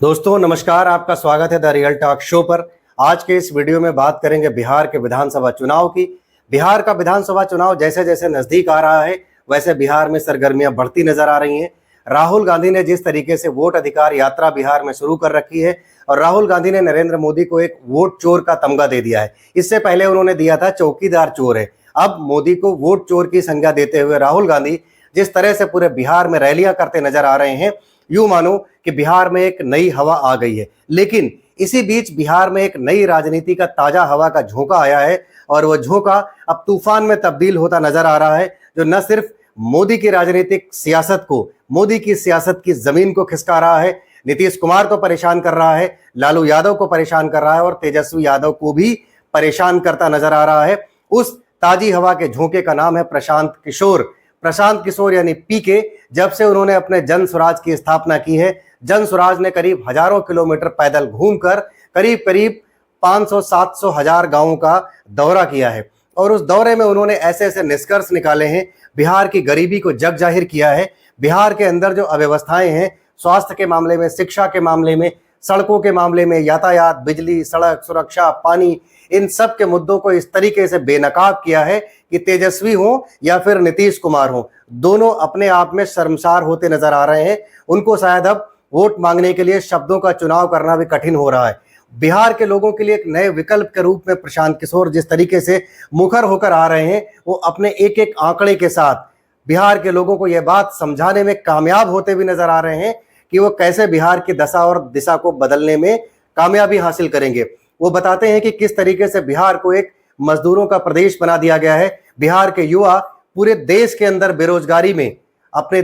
दोस्तों नमस्कार, आपका स्वागत है द रियल टॉक शो पर। आज के इस वीडियो में बात करेंगे बिहार के विधानसभा चुनाव की। बिहार का विधानसभा चुनाव जैसे जैसे नजदीक आ रहा है वैसे बिहार में सरगर्मियां बढ़ती नजर आ रही हैं। राहुल गांधी ने जिस तरीके से वोट अधिकार यात्रा बिहार में शुरू कर रखी है और राहुल गांधी ने नरेंद्र मोदी को एक वोट चोर का तमगा दे दिया है। इससे पहले उन्होंने दिया था चौकीदार चोर है, अब मोदी को वोट चोर की संज्ञा देते हुए राहुल गांधी जिस तरह से पूरे बिहार में रैलियां करते नजर आ रहे हैं, यूं मानो कि बिहार में एक नई हवा आ गई है। लेकिन इसी बीच बिहार में एक नई राजनीति का ताजा हवा का झोंका आया है और वह झोंका अब तूफान में तब्दील होता नजर आ रहा है, जो न सिर्फ मोदी की राजनीतिक सियासत को, मोदी की सियासत की जमीन को खिसका रहा है, नीतीश कुमार को परेशान कर रहा है, लालू यादव को परेशान कर रहा है और तेजस्वी यादव को भी परेशान करता नजर आ रहा है। उस ताजी हवा के झोंके का नाम है प्रशांत किशोर। प्रशांत किशोर यानी पीके। जब से उन्होंने अपने जन स्वराज की स्थापना की है, जन स्वराज ने करीब हजारों किलोमीटर पैदल घूमकर करीब करीब 500-700 हजार गांवों का दौरा किया है और उस दौरे में उन्होंने ऐसे ऐसे निष्कर्ष निकाले हैं, बिहार की गरीबी को जग जाहिर किया है। बिहार के अंदर जो अव्यवस्थाएं हैं, स्वास्थ्य के मामले में, शिक्षा के मामले में, सड़कों के मामले में, यातायात, बिजली, सड़क सुरक्षा, पानी, इन सब के मुद्दों को इस तरीके से बेनकाब किया है कि तेजस्वी हो या फिर नीतीश कुमार हो, दोनों अपने आप में शर्मसार होते नजर आ रहे हैं। उनको शायद अब वोट मांगने के लिए शब्दों का चुनाव करना भी कठिन हो रहा है। बिहार के लोगों के लिए एक नए विकल्प के रूप में प्रशांत किशोर जिस तरीके से मुखर होकर आ रहे हैं, वो अपने एक एक आंकड़े के साथ बिहार के लोगों को यह बात समझाने में कामयाब होते भी नजर आ रहे हैं कि वो कैसे बिहार की दशा और दिशा को बदलने में कामयाबी हासिल करेंगे। वो बताते हैं कि किस तरीके से बिहार को एक मजदूरों का प्रदेश बना दिया गया है। बिहार के युवा पूरे देश के अंदर बेरोजगारी में अपने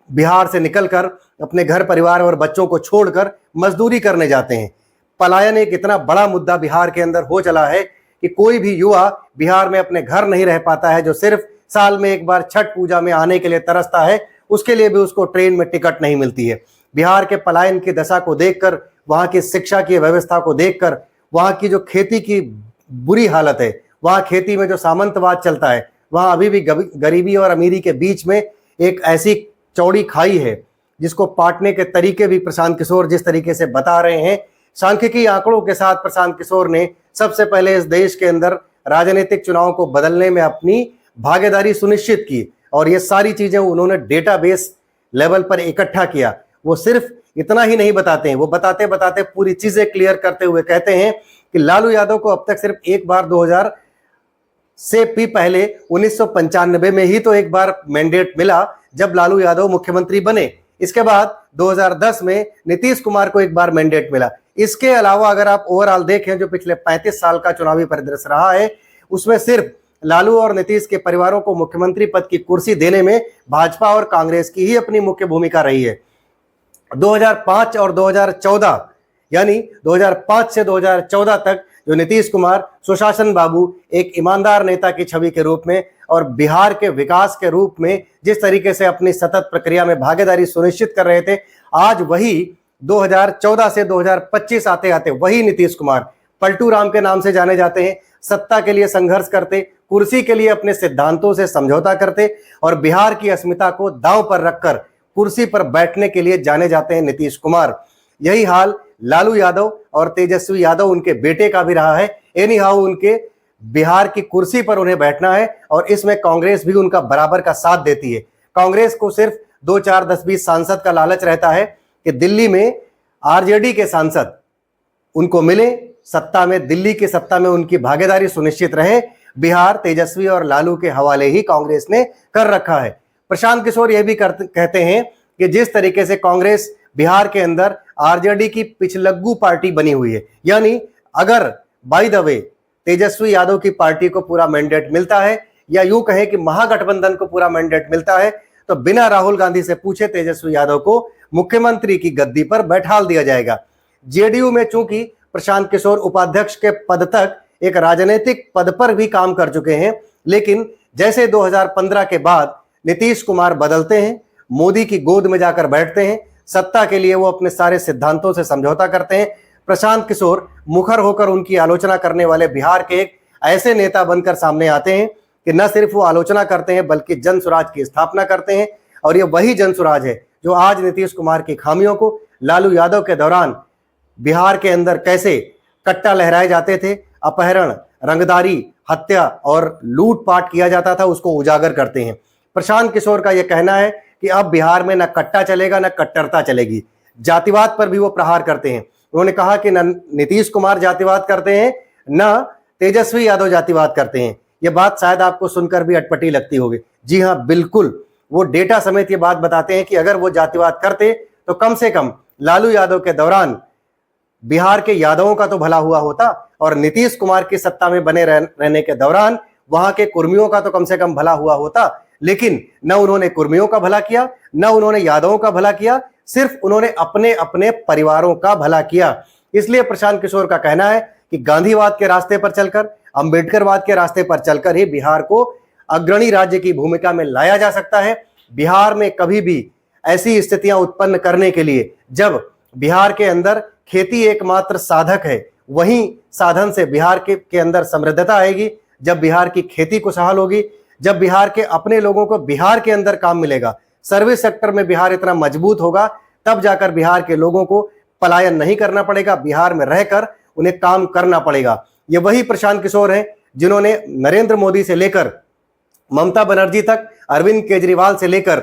बिहार से निकलकर अपने घर परिवार और बच्चों को छोड़कर मजदूरी करने जाते हैं। पलायन एक इतना बड़ा मुद्दा बिहार के अंदर हो चला है कि कोई भी युवा बिहार में अपने घर नहीं रह पाता है। जो सिर्फ साल में एक बार छठ पूजा में आने के लिए तरसता है, उसके लिए भी उसको ट्रेन में टिकट नहीं मिलती है। बिहार के पलायन की दशा को देखकर, वहां की शिक्षा की व्यवस्था को देखकर, वहां की जो खेती की बुरी हालत है, वहां खेती में जो सामंतवाद चलता है, वहां अभी भी गरीबी और अमीरी के बीच में एक ऐसी चौड़ी खाई है जिसको पाटने के तरीके भी प्रशांत किशोर जिस तरीके से बता रहे हैं, सांख्यिकी आंकड़ों के साथ प्रशांत किशोर ने सबसे पहले इस देश के अंदर राजनीतिक चुनाव को बदलने में अपनी भागीदारी सुनिश्चित की और ये सारी चीजें उन्होंने डेटाबेस लेवल पर इकट्ठा किया। वो सिर्फ इतना ही नहीं बताते हैं, वो बताते बताते पूरी चीजें क्लियर करते हुए कहते हैं कि लालू यादव को अब तक सिर्फ एक बार 2000 से भी पहले 1995 में ही तो एक बार मैंडेट मिला जब लालू यादव मुख्यमंत्री बने। इसके बाद 2010 में नीतीश कुमार को एक बार मैंडेट मिला। इसके अलावा अगर आप ओवरऑल देखें, जो पिछले 35 साल का चुनावी परिदृश्य रहा है, उसमें सिर्फ लालू और नीतीश के परिवारों को मुख्यमंत्री पद की कुर्सी देने में भाजपा और कांग्रेस की ही अपनी मुख्य भूमिका रही है। 2005 और 2014 यानी 2005 से 2014 तक जो नीतीश कुमार सुशासन बाबू एक ईमानदार नेता की छवि के रूप में और बिहार के विकास के रूप में जिस तरीके से अपनी सतत प्रक्रिया में भागीदारी सुनिश्चित कर रहे थे, आज वही 2014 से 2025 आते आते वही नीतीश कुमार पलटू राम के नाम से जाने जाते हैं, सत्ता के लिए संघर्ष करते, कुर्सी के लिए अपने सिद्धांतों से समझौता करते और बिहार की अस्मिता को दांव पर रखकर कुर्सी पर बैठने के लिए जाने जाते हैं नीतीश कुमार। यही हाल लालू यादव और तेजस्वी यादव उनके बेटे का भी रहा है। एनी हाउ उनके बिहार की कुर्सी पर उन्हें बैठना है और इसमें कांग्रेस भी उनका बराबर का साथ देती है। कांग्रेस को सिर्फ 2, 4, 10, 20 सांसद का लालच रहता है कि दिल्ली में आरजेडी के सांसद उनको मिले, सत्ता में, दिल्ली की सत्ता में उनकी भागीदारी सुनिश्चित रहे। बिहार तेजस्वी और लालू के हवाले ही कांग्रेस ने कर रखा है। प्रशांत किशोर यह भी कहते हैं कि जिस तरीके से कांग्रेस बिहार के अंदर आरजेडी की पिछलग्गू पार्टी बनी हुई है, यानी अगर by the way Tejashwi Yadav की पार्टी को पूरा मैंडेट मिलता है या यूं कहें कि महागठबंधन को पूरा मैंडेट मिलता है, तो बिना राहुल गांधी से पूछे तेजस्वी यादव को मुख्यमंत्री की गद्दी पर बैठाल दिया जाएगा। जेडीयू में चूंकि प्रशांत किशोर उपाध्यक्ष के पद तक एक राजनीतिक पद पर भी काम कर चुके हैं, लेकिन जैसे 2015 के बाद नीतीश कुमार बदलते हैं, मोदी की गोद में जाकर बैठते हैं, सत्ता के लिए वो अपने सारे सिद्धांतों से समझौता करते हैं, प्रशांत किशोर मुखर होकर उनकी आलोचना करने वाले बिहार के एक ऐसे नेता बनकर सामने आते हैं कि न सिर्फ वो आलोचना करते हैं बल्कि जन स्वराज की स्थापना करते हैं। और ये वही जन स्वराज है जो आज नीतीश कुमार की खामियों को, लालू यादव के दौरान बिहार के अंदर कैसे कट्टा लहराए जाते थे, अपहरण, रंगदारी, हत्या और लूटपाट किया जाता था, उसको उजागर करते हैं। प्रशांत किशोर का यह कहना है कि अब बिहार में न कट्टा चलेगा न कट्टरता चलेगी। जातिवाद पर भी वो प्रहार करते हैं। उन्होंने कहा कि न नीतीश कुमार जातिवाद करते हैं न तेजस्वी यादव जातिवाद करते हैं। यह बात शायद आपको सुनकर भी अटपटी लगती होगी। जी हाँ, बिल्कुल, वो डेटा समेत ये बात बताते हैं कि अगर वो जातिवाद करते तो कम से कम लालू यादव के दौरान बिहार के यादवों का तो भला हुआ होता और नीतीश कुमार की सत्ता में बने रहने के दौरान वहां के कुर्मियों का तो कम से कम भला हुआ होता। लेकिन न उन्होंने कुर्मियों का भला किया, न उन्होंने यादवों का भला किया, सिर्फ उन्होंने अपने अपने परिवारों का भला किया। इसलिए प्रशांत किशोर का कहना है कि गांधीवाद के रास्ते पर चलकर, अंबेडकरवाद के रास्ते पर चलकर ही बिहार को अग्रणी राज्य की भूमिका में लाया जा सकता है। बिहार में कभी भी ऐसी स्थितियां उत्पन्न करने के लिए, जब बिहार के अंदर खेती एकमात्र साधक है, वहीं साधन से बिहार के अंदर समृद्धता आएगी। जब बिहार की खेती खुशहाल होगी, जब बिहार के अपने लोगों को बिहार के अंदर काम मिलेगा, सर्विस सेक्टर में बिहार इतना मजबूत होगा, तब जाकर बिहार के लोगों को पलायन नहीं करना पड़ेगा, बिहार में रहकर उन्हें काम करना पड़ेगा। ये वही प्रशांत किशोर हैं जिन्होंने नरेंद्र मोदी से लेकर ममता बनर्जी तक, अरविंद केजरीवाल से लेकर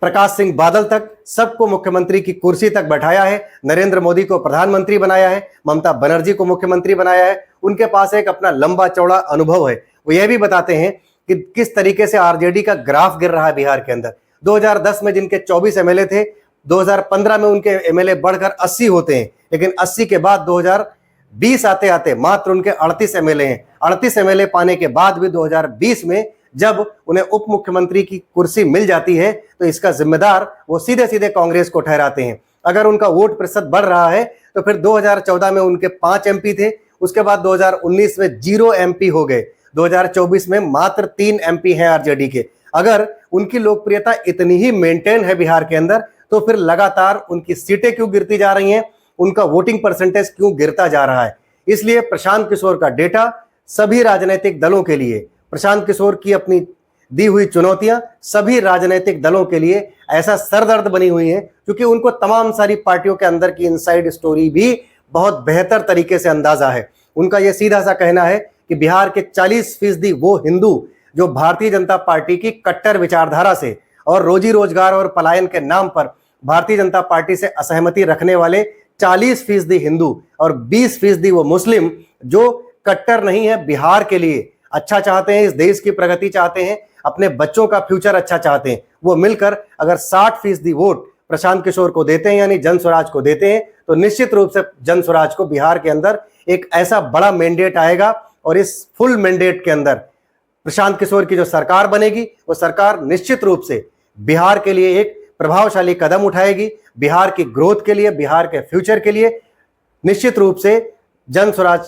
प्रकाश सिंह बादल तक सबको मुख्यमंत्री की कुर्सी तक बैठाया है। नरेंद्र मोदी को प्रधानमंत्री बनाया है, ममता बनर्जी को मुख्यमंत्री बनाया है। उनके पास एक अपना लंबा चौड़ा अनुभव है। वो यह भी बताते हैं कि किस तरीके से आरजेडी का ग्राफ गिर रहा है बिहार के अंदर। 2010 में जिनके 24 एमएलए थे, 2015 में उनके एमएलए बढ़कर 80 होते हैं, लेकिन 80 के बाद 2020 आते आते मात्र उनके 38 एमएलए हैं। 38 एमएलए पाने के बाद भी 2020 में जब उन्हें उप मुख्यमंत्री की कुर्सी मिल जाती है तो इसका जिम्मेदार वो सीधे सीधे कांग्रेस को ठहराते हैं। अगर उनका वोट प्रतिशत बढ़ रहा है तो फिर 2014 में उनके 5 एमपी थे, उसके बाद 2019 में 0 एमपी हो गए, 2024 में मात्र 3 एमपी हैं आरजेडी के। अगर उनकी लोकप्रियता इतनी ही मेंटेन है बिहार के अंदर, तो फिर लगातार उनकी सीटें क्यों गिरती जा रही हैं, उनका वोटिंग परसेंटेज क्यों गिरता जा रहा है। इसलिए प्रशांत किशोर का डेटा सभी राजनीतिक दलों के लिए, प्रशांत किशोर की अपनी दी हुई चुनौतियां सभी राजनीतिक दलों के लिए ऐसा सरदर्द बनी हुई है, क्योंकि उनको तमाम सारी पार्टियों के अंदर की इनसाइड स्टोरी भी बहुत बेहतर तरीके से अंदाजा है। उनका यह सीधा सा कहना है कि बिहार के 40% वो हिंदू जो भारतीय जनता पार्टी की कट्टर विचारधारा से और रोजी रोजगार और पलायन के नाम पर भारतीय जनता पार्टी से असहमति रखने वाले 40% हिंदू और 20% वो मुस्लिम जो कट्टर नहीं है, बिहार के लिए अच्छा चाहते हैं, इस देश की प्रगति चाहते हैं, अपने बच्चों का फ्यूचर अच्छा चाहते हैं, वो मिलकर अगर 60% वोट प्रशांत किशोर को देते हैं, यानी जन स्वराज को देते हैं, तो निश्चित रूप से जन स्वराज को बिहार के अंदर एक ऐसा बड़ा मैंडेट आएगा और इस फुल मैंडेट के अंदर प्रशांत किशोर की जो सरकार बनेगी, वो सरकार निश्चित रूप से बिहार के लिए एक प्रभावशाली कदम उठाएगी। बिहार की ग्रोथ के लिए, बिहार के फ्यूचर के लिए निश्चित रूप से जन स्वराज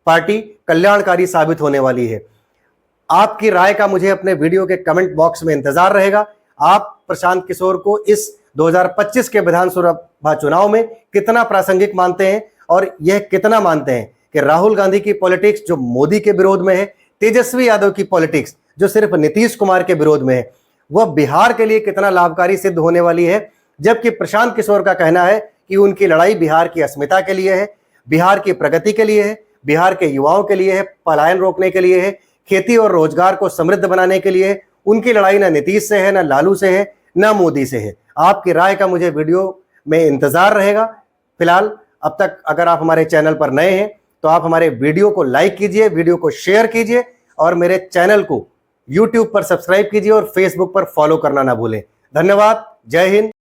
पार्टी कल्याणकारी साबित होने वाली है। आपकी राय का मुझे अपने वीडियो के कमेंट बॉक्स में इंतजार रहेगा। आप प्रशांत किशोर को इस 2025 के विधानसभा चुनाव में कितना प्रासंगिक मानते हैं और यह कितना मानते हैं कि राहुल गांधी की पॉलिटिक्स जो मोदी के विरोध में है, तेजस्वी यादव की पॉलिटिक्स जो सिर्फ नीतीश कुमार के विरोध में है, वह बिहार के लिए कितना लाभकारी सिद्ध होने वाली है। जबकि प्रशांत किशोर का कहना है कि उनकी लड़ाई बिहार की अस्मिता के लिए है, बिहार की प्रगति के लिए है, बिहार के युवाओं के लिए है, पलायन रोकने के लिए है, खेती और रोजगार को समृद्ध बनाने के लिए है। उनकी लड़ाई ना नीतीश से है, ना लालू से है, ना मोदी से है। आपकी राय का मुझे वीडियो में इंतजार रहेगा। फिलहाल अब तक अगर आप हमारे चैनल पर नए हैं तो आप हमारे वीडियो को लाइक कीजिए, वीडियो को शेयर कीजिए और मेरे चैनल को YouTube पर सब्सक्राइब कीजिए और Facebook पर फॉलो करना ना भूलें। धन्यवाद। जय हिंद।